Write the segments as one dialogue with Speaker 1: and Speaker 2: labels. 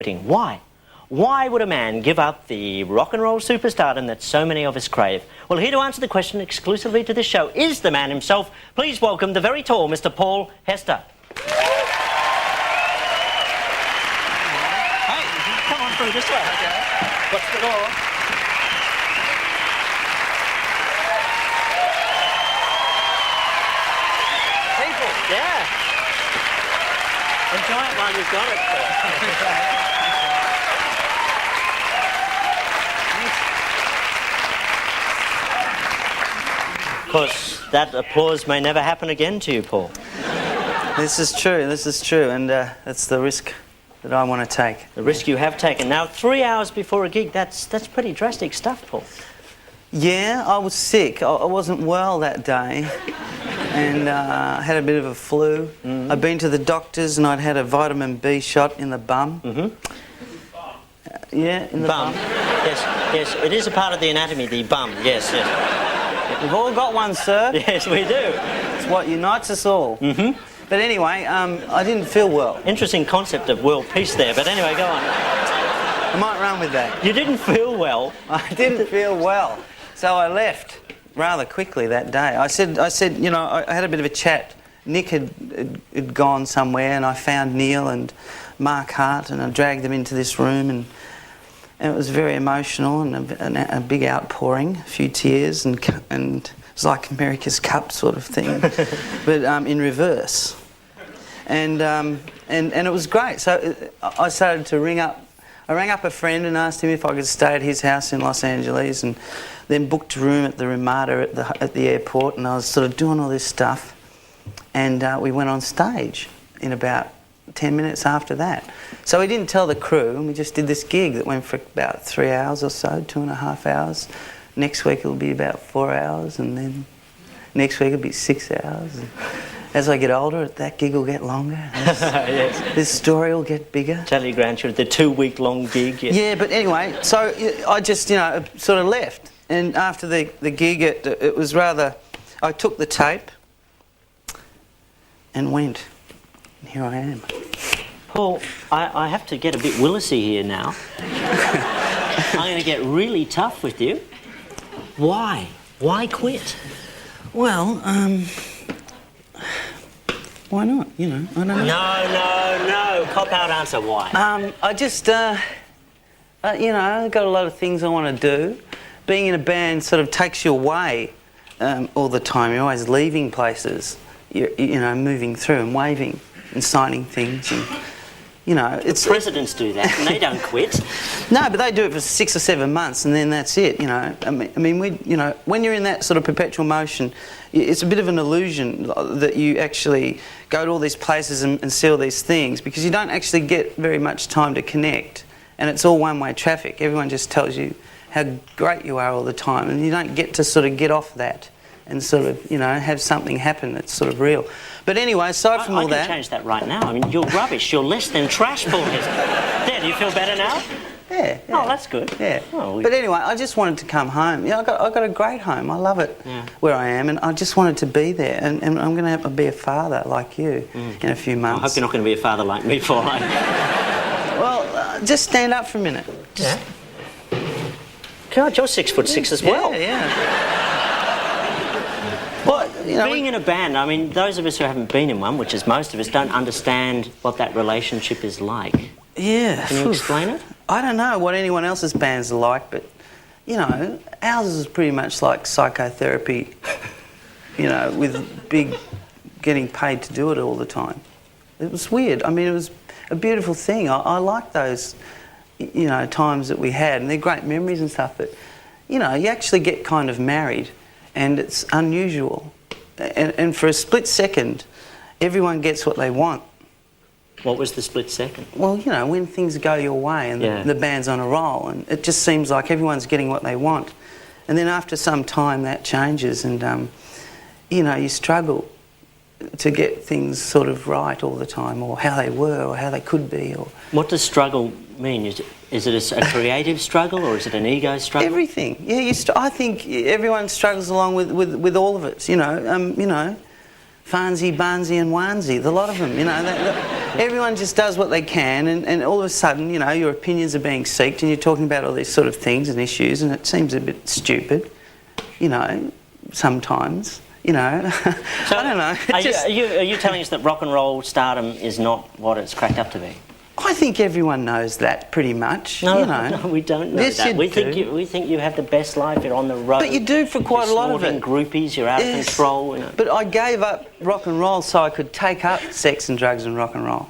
Speaker 1: Why? Why would a man give up the rock and roll superstardom that so many of us crave? Well, here to answer the question exclusively to this show is the man himself. Please welcome the very tall Mr. Paul Hester. Hey, come on through this way. Okay. What's the door? People, yeah. Enjoy it while you've got it. Of course, that applause may never happen again to you, Paul.
Speaker 2: This is true, and that's the risk that I want to take.
Speaker 1: The risk you have taken. Now, 3 hours before a gig, that's pretty drastic stuff, Paul.
Speaker 2: Yeah, I was sick. I wasn't well that day, and I had a bit of a flu. Mm-hmm. I'd been to the doctors, and I'd had a vitamin B shot in the bum. Mm-hmm. Yeah, in the bum.
Speaker 1: Yes, it is a part of the anatomy, the bum, yes.
Speaker 2: We've all got one, sir.
Speaker 1: Yes, we do.
Speaker 2: It's what unites us all. Mm-hmm. But anyway, I didn't feel well.
Speaker 1: Interesting concept of world peace there, but anyway, go on.
Speaker 2: I might run with that.
Speaker 1: You didn't feel well.
Speaker 2: I didn't feel well. So I left rather quickly that day. I said, you know, I had a bit of a chat. Nick had gone somewhere, and I found Neil and Mark Hart, and I dragged them into this room, and it was very emotional and a big outpouring, a few tears, and it was like America's Cup sort of thing, but in reverse. And it was great. So I started to ring up. I rang up a friend and asked him if I could stay at his house in Los Angeles, and then booked a room at the Ramada at the airport. And I was sort of doing all this stuff, and we went on stage in about 10 minutes after that. So we didn't tell the crew, and we just did this gig that went for about 3 hours or so, 2.5 hours. Next week it'll be about 4 hours, and then next week it'll be 6 hours. And as I get older, that gig will get longer. Yes. This story will get bigger.
Speaker 1: Tell your grandchildren, the 2-week-long gig. Yes.
Speaker 2: Yeah, but anyway, so I just, you know, sort of left. And after the gig, it was rather... I took the tape and went. And here I am.
Speaker 1: Paul, I have to get a bit Willisy here now. I'm going to get really tough with you. Why? Why quit?
Speaker 2: Well, why not? You know, I don't know.
Speaker 1: No. Cop-out answer, why?
Speaker 2: I just, you know, I've got a lot of things I want to do. Being in a band sort of takes you away all the time. You're always leaving places, you know, moving through and waving and signing things, and you know, it's...
Speaker 1: The presidents do that, and they don't quit.
Speaker 2: No, but they do it for 6 or 7 months, and then that's it. You know, I mean, you know, when you're in that sort of perpetual motion, it's a bit of an illusion that you actually go to all these places and see all these things, because you don't actually get very much time to connect, and it's all one-way traffic. Everyone just tells you how great you are all the time, and you don't get to sort of get off that and sort of, you know, have something happen that's sort of real. But anyway, aside from all that...
Speaker 1: I can change that right now. I mean, you're rubbish. You're less than trash, Paul. There, do you feel better now?
Speaker 2: Yeah.
Speaker 1: Oh, that's good.
Speaker 2: Yeah. Oh, but anyway, I just wanted to come home. You know, I got a great home. I love it where I am, and I just wanted to be there. And I'm going to have to be a father like you in a few months.
Speaker 1: I hope you're not going to be a father like me, Paul.
Speaker 2: Well, just stand up for a minute.
Speaker 1: Just... God, you're 6'6" as well.
Speaker 2: Yeah. Well, you know,
Speaker 1: being in a band, I mean, those of us who haven't been in one, which is most of us, don't understand what that relationship is like.
Speaker 2: Yeah.
Speaker 1: Can you explain it?
Speaker 2: I don't know what anyone else's bands are like, but, you know, ours is pretty much like psychotherapy, you know, with getting paid to do it all the time. It was weird. I mean, it was a beautiful thing. I like those, you know, times that we had, and they're great memories and stuff, but, you know, you actually get kind of married, and it's unusual. And for a split second, everyone gets what they want.
Speaker 1: What was the split second?
Speaker 2: Well, you know, when things go your way and the band's on a roll, and it just seems like everyone's getting what they want. And then after some time that changes, and, you know, you struggle to get things sort of right all the time, or how they were, or how they could be. Or
Speaker 1: what does struggle mean? Is it a creative struggle, or is it an ego struggle?
Speaker 2: Everything. Yeah, I think everyone struggles along with all of it. You know, Farnsey, Barnsey, and Warnsey. The lot of them. You know, everyone just does what they can, and all of a sudden, you know, your opinions are being seeked, and you're talking about all these sort of things and issues, and it seems a bit stupid, you know, sometimes. You know,
Speaker 1: So
Speaker 2: I don't know.
Speaker 1: Are you telling us that rock and roll stardom is not what it's cracked up to be?
Speaker 2: I think everyone knows that pretty much.
Speaker 1: No,
Speaker 2: you know.
Speaker 1: no, we don't know
Speaker 2: Yes,
Speaker 1: that.
Speaker 2: you
Speaker 1: We
Speaker 2: do.
Speaker 1: think you have the best life. You're on the road.
Speaker 2: But you do for quite a lot of it.
Speaker 1: You're groupies. You're out of
Speaker 2: Yes.
Speaker 1: control. You know.
Speaker 2: But I gave up rock and roll so I could take up sex and drugs and rock and roll.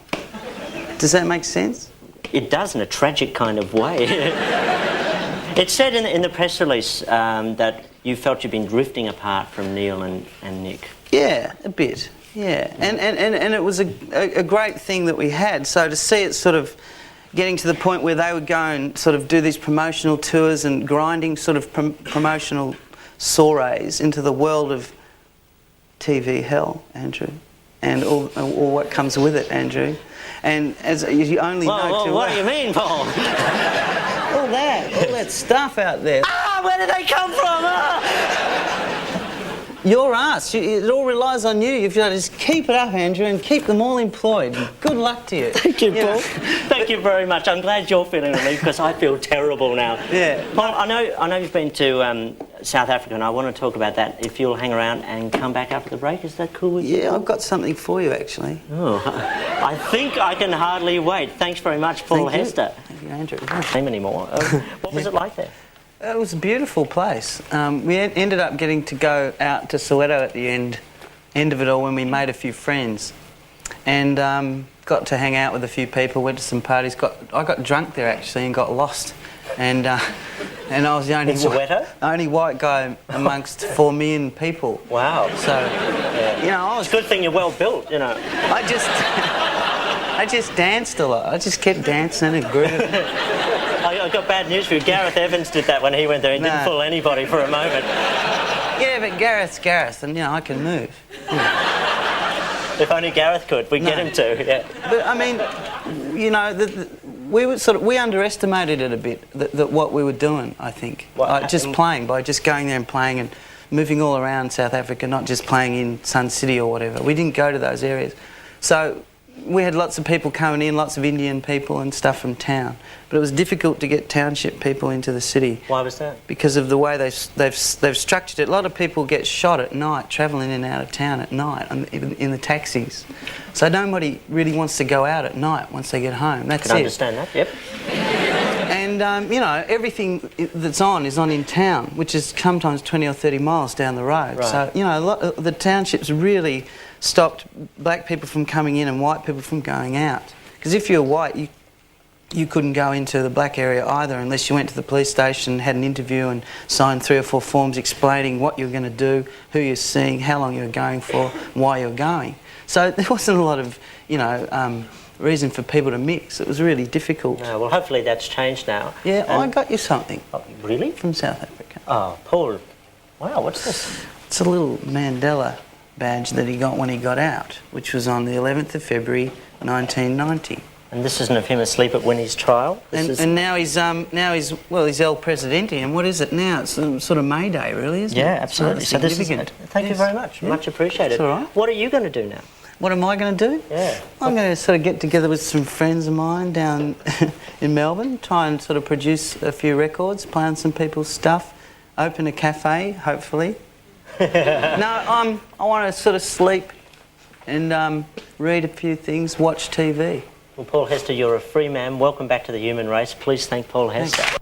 Speaker 2: Does that make sense?
Speaker 1: It does in a tragic kind of way. It said in the press release that you felt you'd been drifting apart from Neil and Nick.
Speaker 2: Yeah, a bit. Yeah, and it was a great thing that we had. So to see it sort of getting to the point where they would go and sort of do these promotional tours and grinding sort of promotional soirees into the world of TV hell, Andrew, and all what comes with it, Andrew. And as you only know too well.
Speaker 1: What do you mean, Paul?
Speaker 2: all that stuff out there.
Speaker 1: Ah, where did they come from? Ah!
Speaker 2: Your ass. It all relies on you. You've got to just keep it up, Andrew, and keep them all employed. Good luck to you.
Speaker 1: Thank you, Paul. Thank you very much. I'm glad you're feeling relieved because I feel terrible now.
Speaker 2: Yeah.
Speaker 1: Paul, I know you've been to South Africa, and I want to talk about that. If you'll hang around and come back after the break, is that cool with you?
Speaker 2: Yeah, I've got something for you, actually.
Speaker 1: Oh, I think I can hardly wait. Thanks very much, Paul Hester.
Speaker 2: Thank you, Andrew.
Speaker 1: I don't see him anymore. What was it like there?
Speaker 2: It was a beautiful place. We ended up getting to go out to Soweto at the end of it all when we made a few friends, and got to hang out with a few people. Went to some parties. I got drunk there actually and got lost, and I was the only white guy amongst 4 million people.
Speaker 1: Wow.
Speaker 2: So
Speaker 1: yeah.
Speaker 2: you know,
Speaker 1: it's a good thing you're well built. You know.
Speaker 2: I just danced a lot. I just kept dancing and grooving.
Speaker 1: I got bad news for you. Gareth Evans did that when he went there. He didn't fool anybody for a moment.
Speaker 2: Yeah, but Gareth's Gareth, and you know I can move.
Speaker 1: If only Gareth could, we'd get him to. Yeah.
Speaker 2: But I mean, you know, we underestimated it a bit. That what we were doing, I think, just playing by just going there and playing and moving all around South Africa, not just playing in Sun City or whatever. We didn't go to those areas, so. We had lots of people coming in, lots of Indian people and stuff from town. But it was difficult to get township people into the city.
Speaker 1: Why was that?
Speaker 2: Because of the way they've structured it. A lot of people get shot at night, travelling in and out of town at night, in the taxis. So nobody really wants to go out at night once they get home. That's it.
Speaker 1: I can understand that, yep.
Speaker 2: And, you know, everything that's on is on in town, which is sometimes 20 or 30 miles down the road.
Speaker 1: Right.
Speaker 2: So, you know, the townships really stopped black people from coming in and white people from going out. Because if you're white, you couldn't go into the black area either unless you went to the police station, had an interview and signed 3 or 4 forms explaining what you were going to do, who you're seeing, how long you were going for, why you're going. So there wasn't a lot of, you know, reason for people to mix. It was really difficult.
Speaker 1: No, well, hopefully that's changed now.
Speaker 2: Yeah, I got you something.
Speaker 1: Oh, really?
Speaker 2: From South Africa.
Speaker 1: Oh, Paul. Wow, what's this?
Speaker 2: It's a little Mandela badge that he got when he got out, which was on the 11th of February 1990.
Speaker 1: And this isn't of him asleep at Winnie's trial?
Speaker 2: And now he's El Presidente, and what is it now? It's sort of May Day, really, isn't it?
Speaker 1: Yeah, absolutely.
Speaker 2: So
Speaker 1: this is thank you very much. Yeah. Much appreciated.
Speaker 2: That's all right.
Speaker 1: What are you going to do now?
Speaker 2: What am I going to do?
Speaker 1: Yeah.
Speaker 2: I'm going to sort of get together with some friends of mine down in Melbourne, try and sort of produce a few records, play on some people's stuff, open a cafe, hopefully. No, I want to sort of sleep and read a few things, watch TV.
Speaker 1: Well, Paul Hester, you're a free man. Welcome back to the human race. Please thank Paul Hester. Thanks.